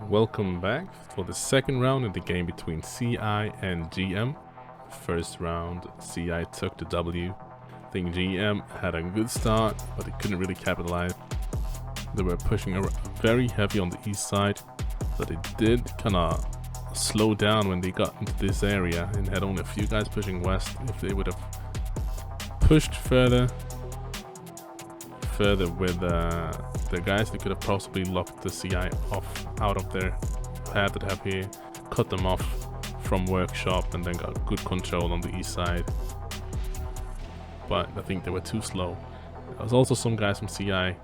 Welcome back for the second round in the game between CI and GM. First round, CI took the W. I think GM had a good start, but they couldn't really capitalize. They were pushing very heavy on the east side, but they did kind of slow down when they got into this area and had only a few guys pushing west. If they would have pushed further with the guys, they could have possibly locked the CI off out of their path that have here, cut them off from workshop, and then got good control on the east side. But I think they were too slow. There was also some guys from CI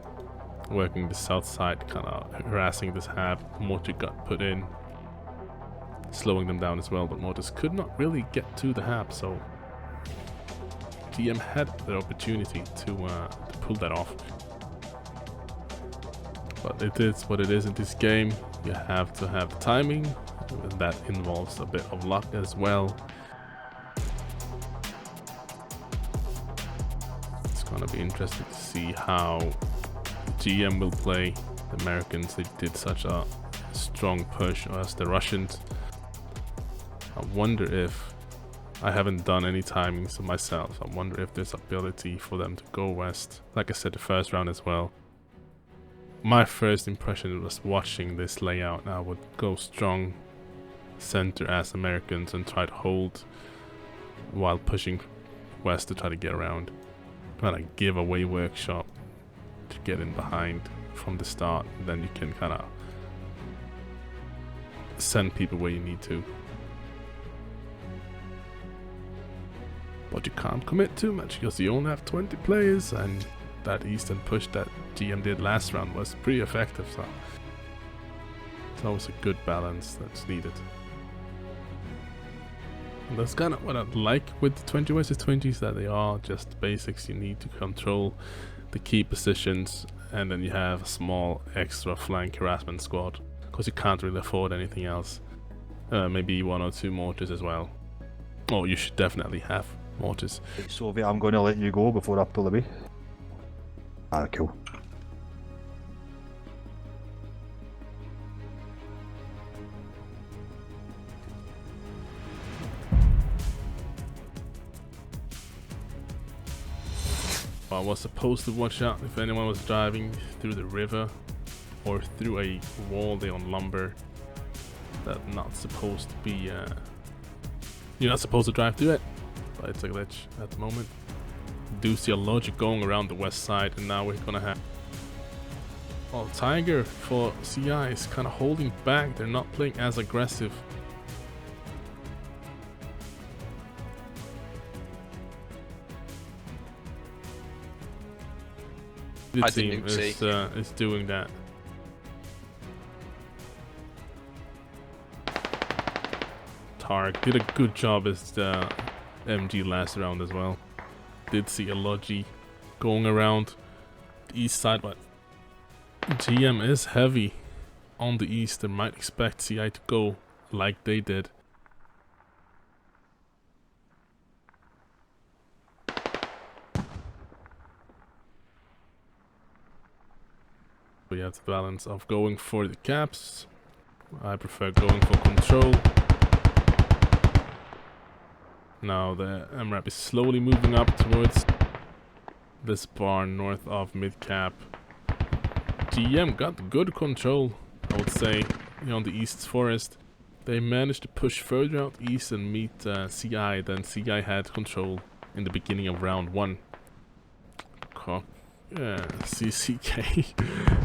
working the south side, kind of harassing this hab. Mortar got put in, slowing them down as well, but mortars could not really get to the hab, so GM had the opportunity to pull that off. But it is what it is in this game. You have to have the timing, and that involves a bit of luck as well. It's gonna be interesting to see how GM will play. The Americans, they did such a strong push as the Russians. I wonder if, I haven't done any timings myself, I wonder if there's ability for them to go west. Like I said, the first round as well. My first impression was watching this layout. I would go strong center as Americans and try to hold while pushing west to try to get around. Kind of give away workshop to get in behind from the start. Then you can kind of send people where you need to. But you can't commit too much because you only have 20 players, and that eastern push that GM did last round was pretty effective, so it's always a good balance that's needed. And that's kind of what I like with the 20 versus 20s, that they are just basics. You need to control the key positions, and then you have a small extra flank harassment squad because you can't really afford anything else. Maybe one or two mortars as well. Oh, you should definitely have mortars. Soviet, I'm going to let you go before I pull away. Ah, cool. I was supposed to watch out if anyone was driving through the river or through a wall there on lumber. That's not supposed to be, you're not supposed to drive through it, but it's a glitch at the moment. Do see a logic going around the west side, and now we're gonna have, well, Tiger for CI is kind of holding back. They're not playing as aggressive. The team is doing that. Targ did a good job as the MG last round as well. Did see a Logi going around the east side, but GM is heavy on the east. They might expect CI to go like they did. We have the balance of going for the caps. I prefer going for control. Now the MRAP is slowly moving up towards this barn north of mid-cap. GM got good control, I would say, on the east forest. They managed to push further out east and meet CI. Then CI had control in the beginning of round 1. CCK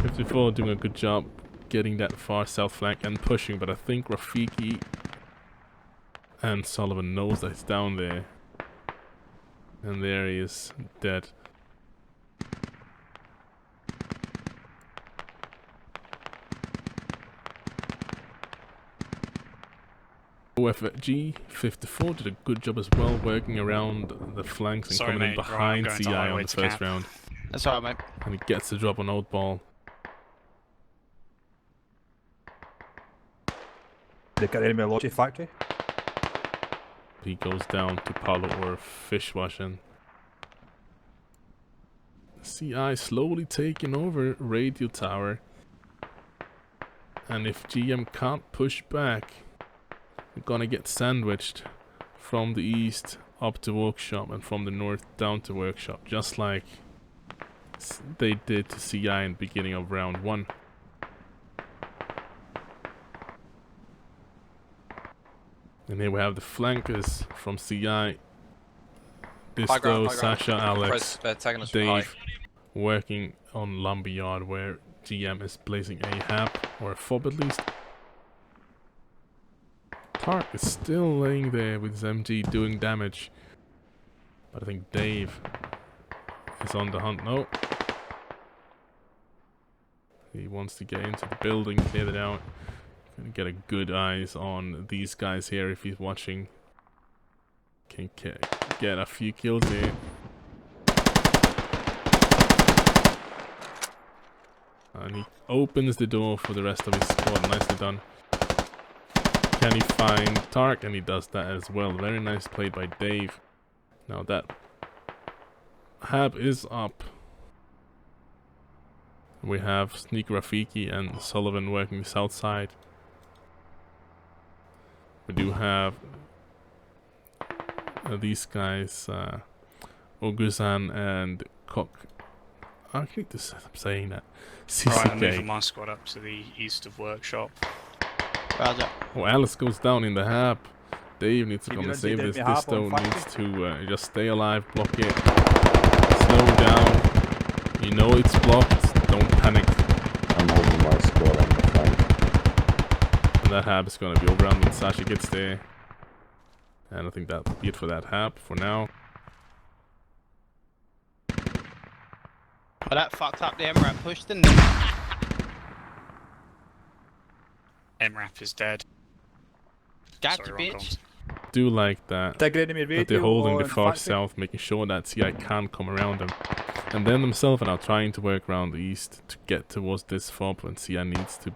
54 doing a good job getting that far south flank and pushing, but I think Rafiki and Sullivan knows that he's down there, and there he is, dead. OFG 54 did a good job as well, working around the flanks and coming in behind CI on the first round. That's alright, mate. And he gets the drop on Oldball. They got enemy logic factory. He goes down to Palo or fish washing. CI slowly taking over radio tower. And if GM can't push back, we're gonna get sandwiched from the east up to workshop and from the north down to workshop, just like they did to CI in the beginning of round 1. And here we have the flankers from CI. Disto, Sasha, Alex, Dave working on Lumberyard, where GM is placing a hap, or a fob at least. Tark is still laying there with his MG doing damage. But I think Dave is on the hunt. No. He wants to get into the building, clear it out. Gonna get a good eyes on these guys here if he's watching. Can get a few kills here. And he opens the door for the rest of his squad. Nicely done. Can he find Tark? And he does that as well. Very nice played by Dave. Now that hab is up. We have Sneak Rafiki and Sullivan working the south side. We do have these guys, Oguzan and Kok. I hate to stop saying that. CCK. Right, I'm moving my squad up to the east of workshop. Roger. Oh, Alice goes down in the hab. Dave needs to come and save this. Disto needs to just stay alive, block it. Slow down. You know it's blocked. Don't panic. I'm holding my squad on the flank. And that hab is gonna be overrun when Sasha gets there. And I think that'll be it for that hab for now. Well, that fucked up the MRAP push, didn't it? MRAP is dead. Got Sorry, you, wrong bitch. Do like that. Take enemy radio. That they're holding the or far infantry. south, making sure that CI can't come around them. And then themselves are now trying to work around the east to get towards this fob, and CI needs to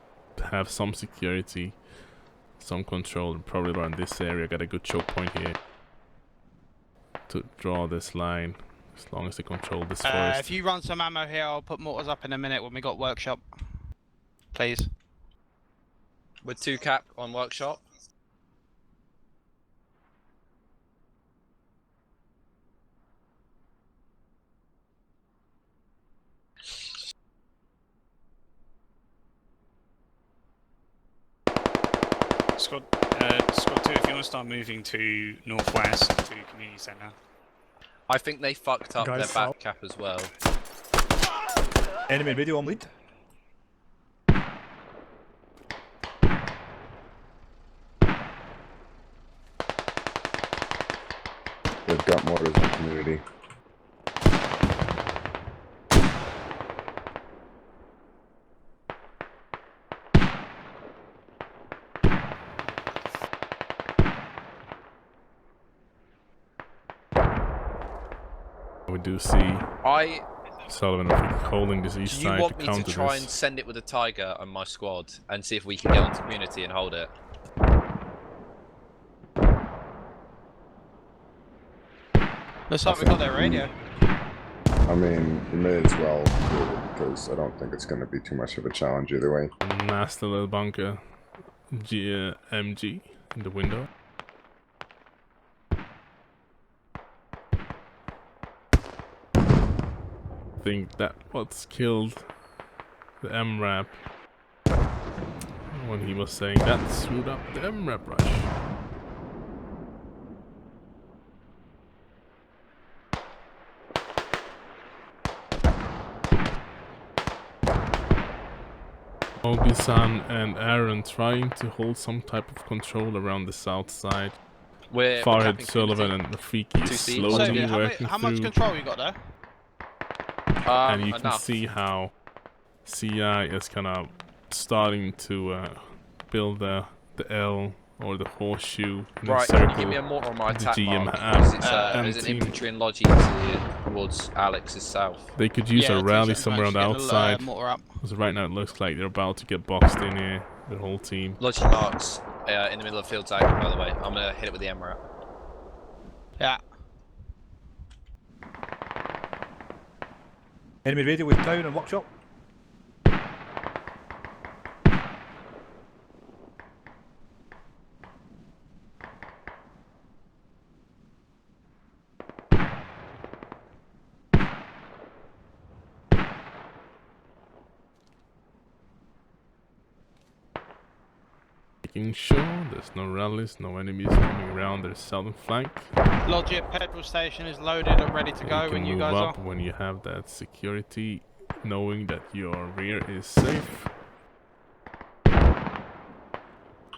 have some security, some control, and probably around this area. Got a good choke point here to draw this line, as long as they control this forest. If you run some ammo here, I'll put mortars up in a minute when we got workshop. Please. With 2 cap on workshop. Squad 2, if you want to start moving to northwest to community centre. I think they fucked up Guys, their south. back cap as well. Enemy radio on lead. They've got mortars in the community. We do see I Sullivan holding this east Do you side want to me to counter try this. and send it with a tiger on my squad and see if we can get onto community and hold it? Looks like we got their radio. I mean, you may as well do it because I don't think it's going to be too much of a challenge either way. Nasty little bunker. MG in the window. I think that what's killed the MRAP when he was saying that screwed up the MRAP rush. Obi-san and Aaron trying to hold some type of control around the south side. We're Farhad, capping Sullivan, community. and Rafiki is 2C. slowly So, working how much through, control you got there? and you can Enough. see how CI is kind of starting to build the L or the horseshoe in Right, the can you circle. give me a mortar on my the attack GM mark? have, There's an and infantry and logi towards Alex's south. They could use Yeah, a 2 rally seconds, somewhere on man. the Just get a little, outside. mortar up. Because right now it looks like they're about to get boxed in here, the whole team. Logi marks in the middle of field tag, by the way. I'm gonna hit it with the MRAP. Yeah. Enemy radio with town and workshop. Making sure there's no rallies, no enemies coming around their southern flank. Logic petrol station is loaded and ready to go You when can you move guys up are. when you have that security, knowing that your rear is safe.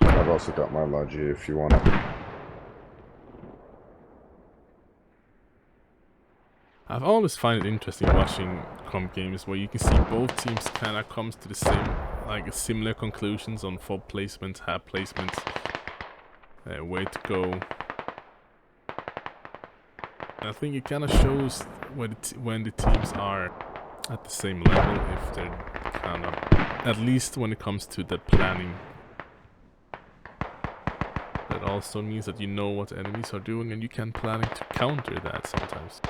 I've also got my Logi if you want it. I've always find it interesting watching comp games where you can see both teams kind of comes to the same, like similar conclusions on fob placements, hab placements, where to go. And I think it kind of shows when the teams are at the same level, if they're kind of, at least when it comes to the planning. That also means that you know what enemies are doing and you can planning to counter that sometimes.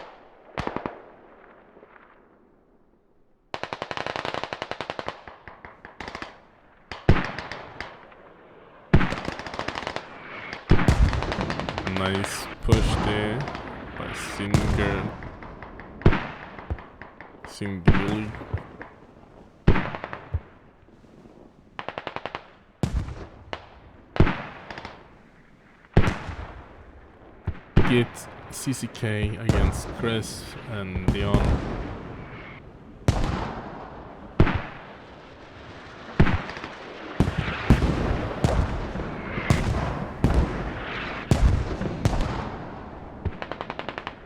Nice push there by Singuli. Get CCK against Chris and Leon.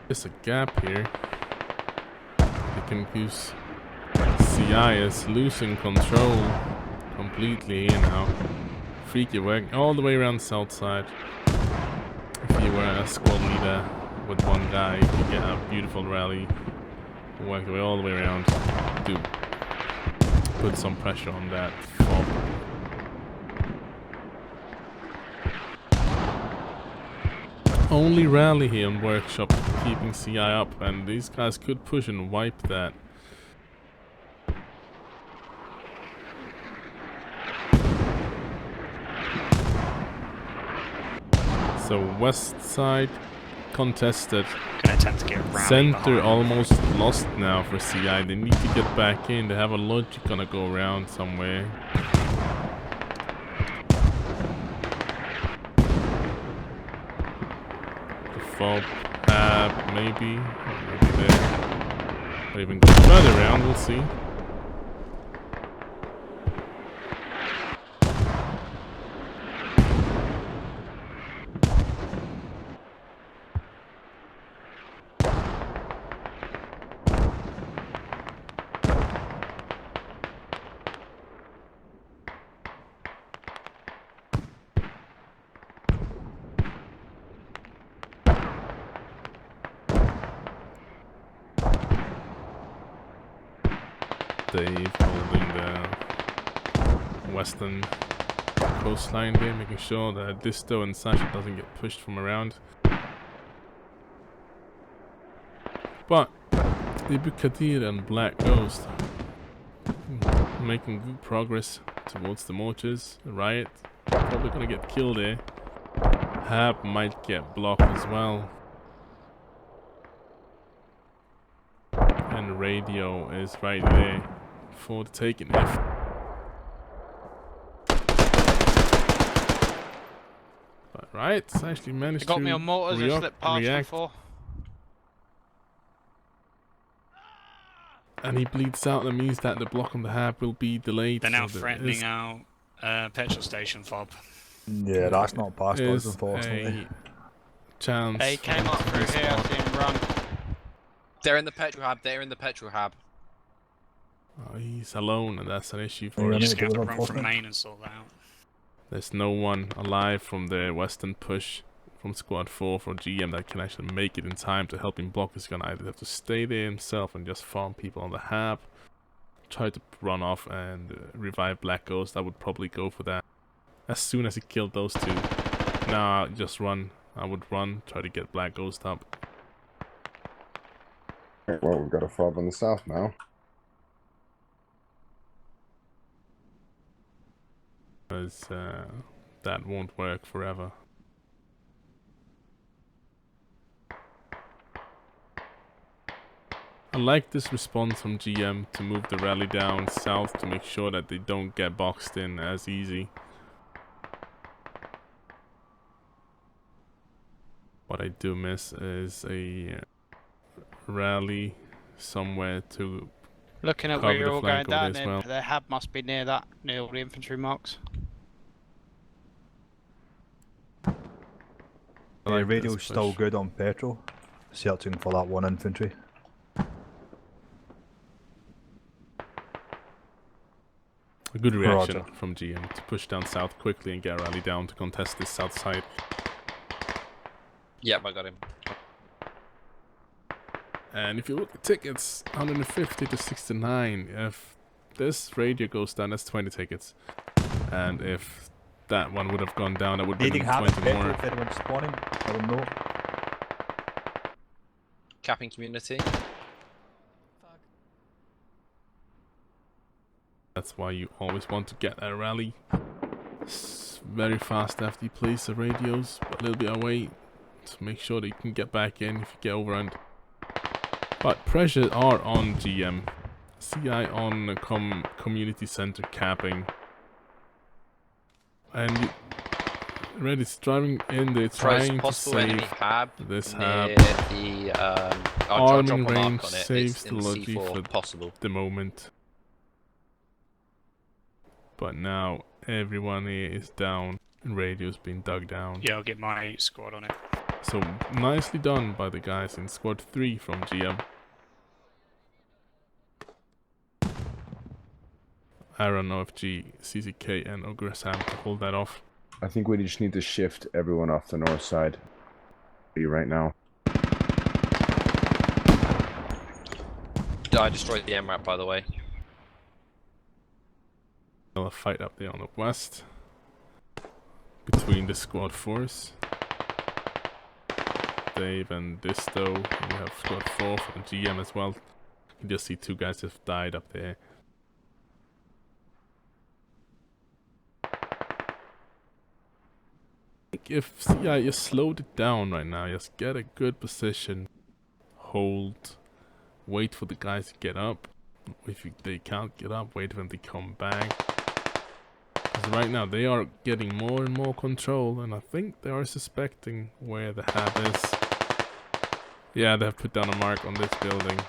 There's a gap here. You can use CI is losing control completely here now. Freaky work all the way around south side. If you were a squad leader with one guy, you could get a beautiful rally. Work the way all the way around to put some pressure on that fob. Only rally here on workshop, keeping CI up, and these guys could push and wipe that. So west side contested. Gonna attempt to get around Center behind. almost lost now for CI. They need to get back in. They have a logic gonna go around somewhere. Fob, maybe there. Or even go further around, we'll see. Dave holding the western coastline there, making sure that Disto and Sasha doesn't get pushed from around. But Ibu Kadir and Black Ghost making good progress towards the mortars. Riot probably gonna get killed there. Hab might get blocked as well. And radio is right there for the taking. If but Riot's actually managed They got to me on mortars, I slipped past react, before. and he bleeds out. That means that the block on the Hab will be delayed. They're now so there threatening is- our petrol station fob. Yeah, that's not past us, is unfortunately. a chance. They came up through here, I see him run. They're in the petrol hub. They're in the petrol hub. Oh, he's alone, and that's an issue Yeah, for We're I him. need just to gonna have do to it run from unfortunately. main and sort that out. There's no one alive from the western push from Squad 4 for GM that can actually make it in time to help him block. He's gonna either have to stay there himself and just farm people on the Hab, try to run off and revive Black Ghost. I would probably go for that. As soon as he killed those two. Nah, just run. I would run, try to get Black Ghost up. Okay, well, we've got a fob in the south now. Because that won't work forever. I like this response from GM to move the rally down south to make sure that they don't get boxed in as easy. What I do miss is a rally somewhere to Looking at cover where the you're all flank going over there down, as well. their hab must be near that, near all the infantry marks. I like this Radio's still push. good on petrol. Searching for that one infantry. A good reaction Roger. from GM to push down south quickly and get a rally down to contest this south side. Yep, I got him. And if you look at tickets, 150 to 69. If this radio goes down, that's 20 tickets. And if that one would have gone down, that would have Needing been habit 20 petrol more. if anyone's spawning. I don't know. Capping community. That's why you always want to get that rally very fast after you place the radios, but a little bit away to make sure that you can get back in if you get overrun. But pressure are on GM. CI on community center capping. And Red is driving in there trying to Possible enemy save hab this near hab. the I'll drop a Arming mark range on it. saves It's the in logi C4 for possible. the moment. But now everyone here is down and radio's been dug down. Yeah, I'll get my squad on it. So nicely done by the guys in squad 3 from GM. Aaron, OFG, CCK and Ogresam to hold that off. I think we just need to shift everyone off the north side right now. I destroyed the MRAP, by the way. A fight up there on the west between the squad 4s. Dave and Disto. We have squad 4 from GM as well. You can just see 2 guys have died up there. If CI just slowed it down right now, just get a good position, hold, wait for the guys to get up. If they can't get up, wait for them to come back. Because right now they are getting more and more control, and I think they are suspecting where the hab is. Yeah, they have put down a mark on this building.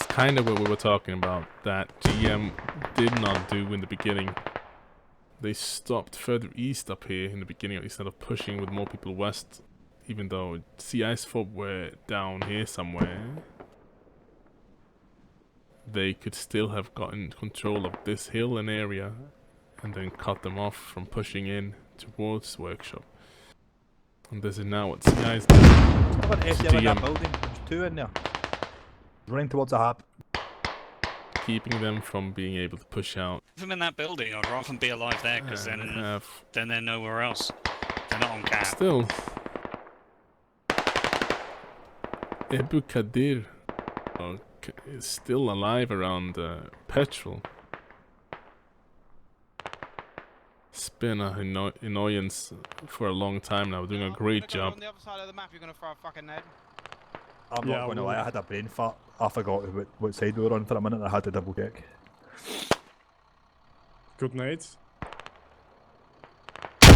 Kind of what we were talking about that GM did not do in the beginning. They stopped further east up here in the beginning instead of pushing with more people west, even though CI's fob were down here somewhere. They could still have gotten control of this hill and area and then cut them off from pushing in towards workshop. And this is now what CI's doing. I've got an SL in that GM. building. There's 2 in there. Running towards the hab. Keeping them from being able to push out. Leave them in that building. I'd rather them be alive there, because And then they have they're nowhere else. They're not on cap. still Ebu Kadir is still alive around petrol. It's been an annoyance for a long time now, doing a great job. On the other side of the map, you're gonna throw a fucking head. I'm not going to lie, I had a brain fart. I forgot what side we were on for a minute and I had to double check. Good nades. I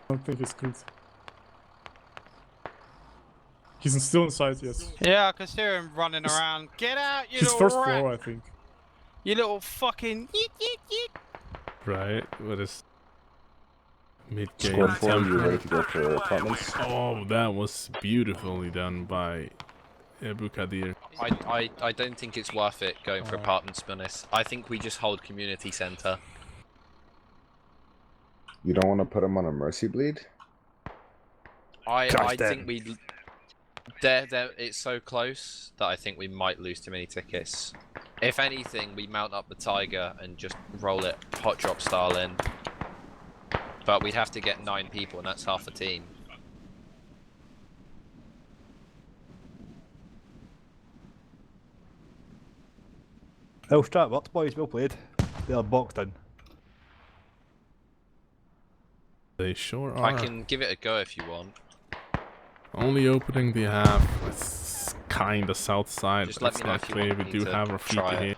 don't think it's good. He's still inside, yes. Yeah, I can hear him running around. Get out, you He's little first rat! floor, I think. You little fucking yeet yeet yeet! Right, what is mid-game Squad 4, you tempo? ready to go for apartments? Oh, that was beautifully done by Ebu Kadir. I don't think it's worth it going for apartments, to be honest. I think we just hold community center. You don't want to put them on a mercy bleed? I think we... It's so close that I think we might lose too many tickets. If anything, we mount up the Tiger and just roll it hot drop style in. But we'd have to get 9 people, and that's half the team. Elstrap worked, boys, well played. They are boxed in. They sure are. I can give it a go if you want. Only opening they have is kinda south side. Just let It's me know not if you clear. want We me do to have try Rafiki it. here.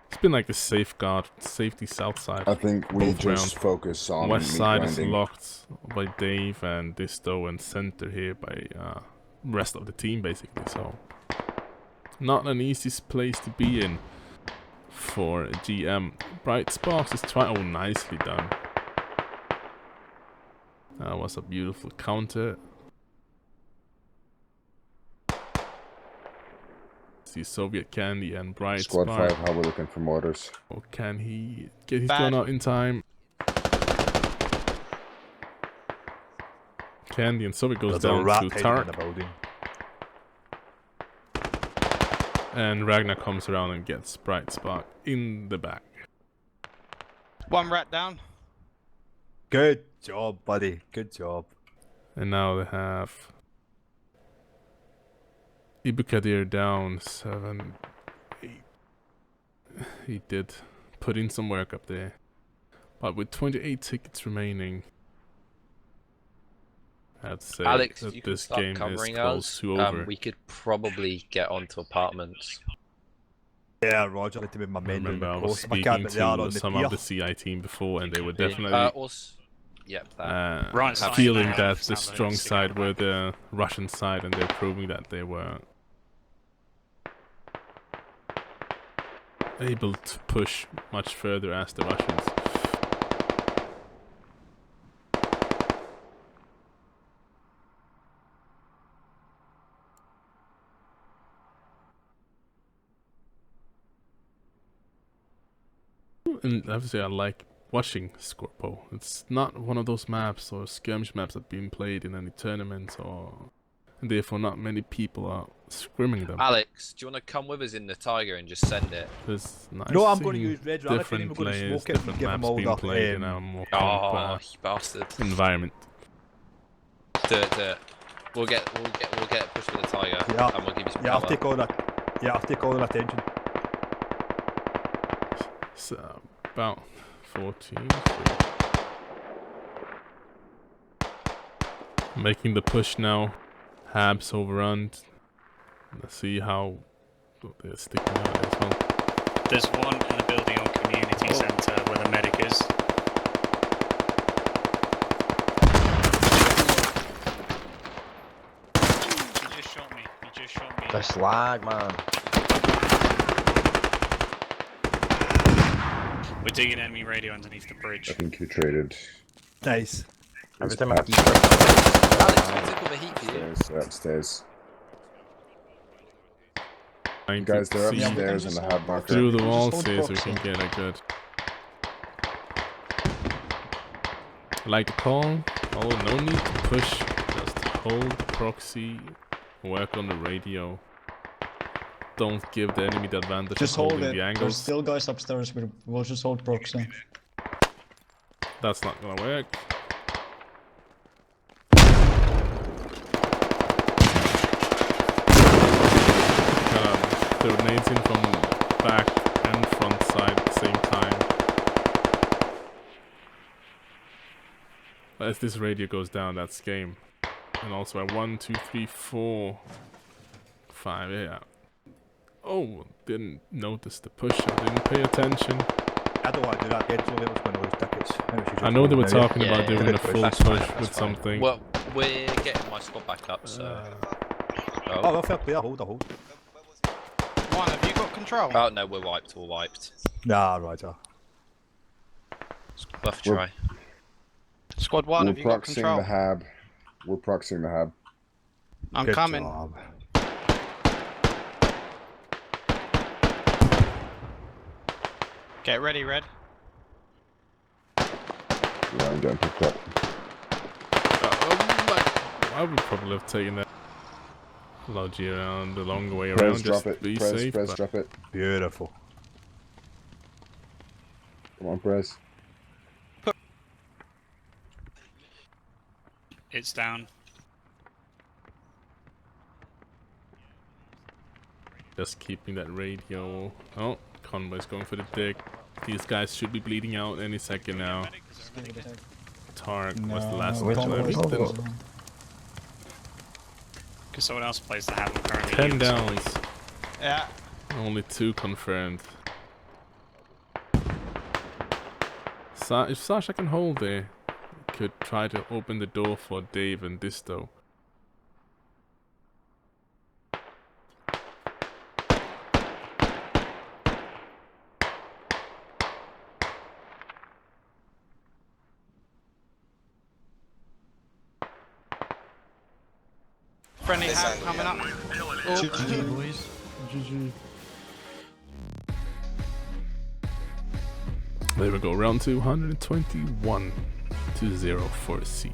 It's been like a safety south side. I think we Both just rounds. focus on West meat side is grinding. locked by Dave and Disto, and center here by rest of the team basically. So not an easy place to be in for GM. Bright Sparks is trying. Oh, nicely done. That was a beautiful counter. See Soviet Candy and Bright Squad Spark. 5, how we're looking for mortars. Oh, can he get his Bad. gun out in time? Candy and Soviet goes There's a down rat to hiding in Tark. the building. And Ragnar comes around and gets Bright Spark in the back. One rat down. Good job, buddy. Good job. And now they have Ibukadir down 7, 8. He did put in some work up there. But with 28 tickets remaining, I'd say Alex, if that you could this start game is covering close us, to over. we could probably get onto apartments. Yeah, Roger. I need to move my I men down remember I the was coast. If I can, speaking but they are on to the some pier. of the CI team before, and they were Could be. definitely Also, yep, that. Right side feeling now, that it's the not the strong next to side go were back. the Russian side, and they're proving that they were able to push much further as the Russians. And obviously I like watching Scorpo. It's not one of those maps or skirmish maps that have been played in any tournaments, and therefore not many people are scrimming them. Alex, do you want to come with us in the Tiger and just send it? There's nice No, I'm going to seeing use Red Rally. different We're going to players, smoke it and different give them maps all being the played in a more Oh, you bastard! environment. Do it. We'll get pushed with the Tiger, Yeah. and we'll give you some Yeah, I'll cover. take all that. Yeah, I'll take all that attention. So about 14. Making the push now. Habs overrun. Let's see how they're sticking out as well. There's one in the building on community centre where the medic is. He just shot me. He just shot me. This lag, man. We're digging enemy radio underneath the bridge. I think you traded. Nice. Every It's time I back. keep Alex, can you tickle the heat for you? Upstairs, upstairs. Trying Guys, to they're see upstairs in the hard marker. through the Just walls hold here so we proxy. can get a good. I like the call. Oh, no need to push. Just hold proxy. Work on the radio. Don't give the enemy the advantage Just of hold holding it. the There's angles. still guys upstairs. We'll just hold proxy. That's not gonna work. Throw nades in from back and front side at the same time. But as this radio goes down, that's game. And also at 1, 2, 3, 4, 5, yeah. Oh, didn't notice the push. I didn't pay attention. I don't want to do that again, so they was going to lose tickets. I know they were talking Yeah, about yeah, doing yeah. a full That's push fine, that's with fine. something. Well, we're getting my squad back up, so. Oh, well, fair play. I'll hold. One, have you got control? Oh no, we're wiped. Nah, Roger. Buff We're- try. Squad one, We're have you got proxying control? the hab. We're proxying the hab. I'm Good coming. job. Get ready, Red. Yeah, I'm getting picked up. I would probably have taken that Logi around the long way around Press, just drop to it. be Press, safe. press, but drop it. Beautiful. Come on, press. It's down. just keeping that radio. Oh, Convoy's going for the dig. These guys should be bleeding out any second now. Targ was the No, last which one. one I was beat it? them. Because someone else plays the hammer currently. 10 downs. Yeah. Only 2 confirmed. If Sasha can hold there, could try to open the door for Dave and Disto. Friendly hat coming up. Oh. GG, boys. GG. There we go, round 221 2-0 for CI.